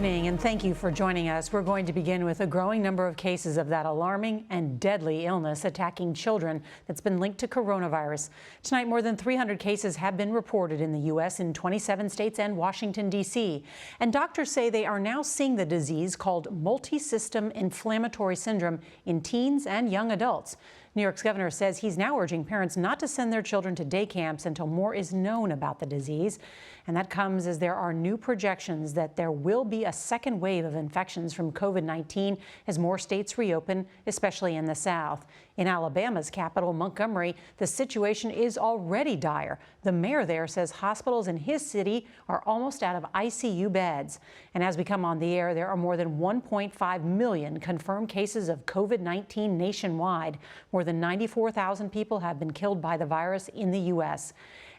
evening, and thank you for joining us. We're going to begin with a growing number of cases of that alarming and deadly illness attacking children that's been linked to coronavirus. Tonight, more than 300 cases have been reported in the U.S. in 27 states and Washington, D.C. And doctors say they are now seeing the disease called Multisystem Inflammatory Syndrome in teens and young adults. New York's governor says he's now urging parents not to send their children to day camps until more is known about the disease. And that comes as there are new projections that there will be a second wave of infections from COVID-19 as more states reopen, especially in the South. In Alabama's capital, Montgomery, the situation is already dire. The mayor there says hospitals in his city are almost out of ICU beds. And as we come on the air, there are more than 1.5 million confirmed cases of COVID-19 nationwide. More than 94,000 people have been killed by the virus in the U.S.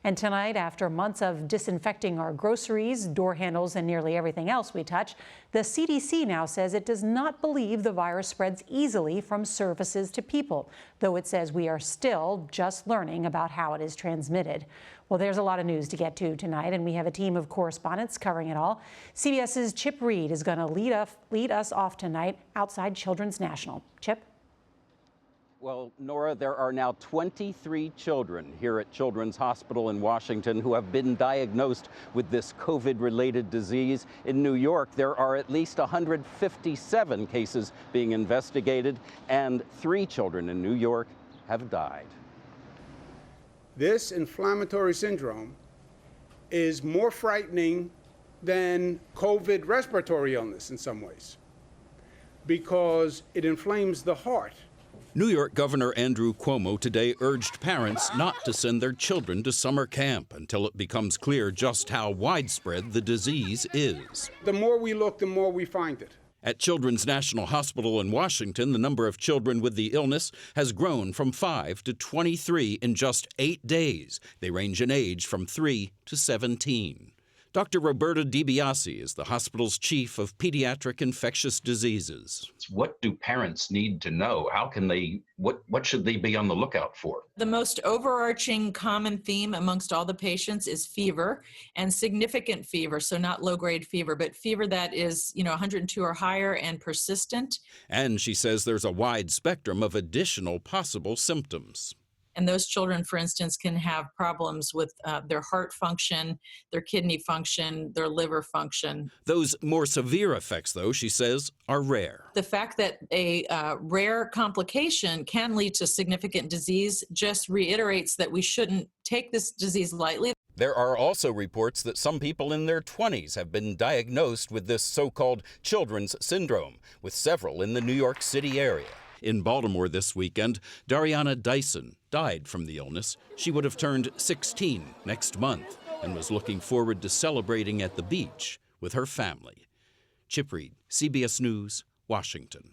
And tonight, after months of disinfecting our groceries, door handles, and nearly everything else we touch, the CDC now says it does not believe the virus spreads easily from surfaces to people, though it says we are still just learning about how it is transmitted. Well, there's a lot of news to get to tonight, and we have a team of correspondents covering it all. CBS's Reid is going to lead us off tonight outside Children's National. Chip? Well, Nora, there are now 23 children here at Children's Hospital in Washington who have been diagnosed with this COVID-related disease. In New York, there are at least 157 cases being investigated, and 3 children in New York have died. This inflammatory syndrome is more frightening than COVID respiratory illness in some ways because it inflames the heart. New York Governor Andrew Cuomo today urged parents not to send their children to summer camp until it becomes clear just how widespread the disease is. The more we look, the more we find it. At Children's National Hospital in Washington, the number of children with the illness has grown from 5 to 23 in just 8 days. They range in age from 3 to 17. Dr. Roberta DiBiase is the hospital's chief of pediatric infectious diseases. What do parents need to know? How can they, what should they be on the lookout for? The most overarching common theme amongst all the patients is fever, and significant fever, so not low-grade fever, but fever that is, 102 or higher and persistent. And she says there's a wide spectrum of additional possible symptoms. And those children, for instance, can have problems with their heart function, their kidney function, their liver function. Those more severe effects, though, she says, are rare. The fact that a rare complication can lead to significant disease just reiterates that we shouldn't take this disease lightly. There are also reports that some people in their 20s have been diagnosed with this so-called children's syndrome, with several in the New York City area. In Baltimore this weekend, Dariana Dyson died from the illness. She would have turned 16 next month and was looking forward to celebrating at the beach with her family. Reid, CBS News, Washington.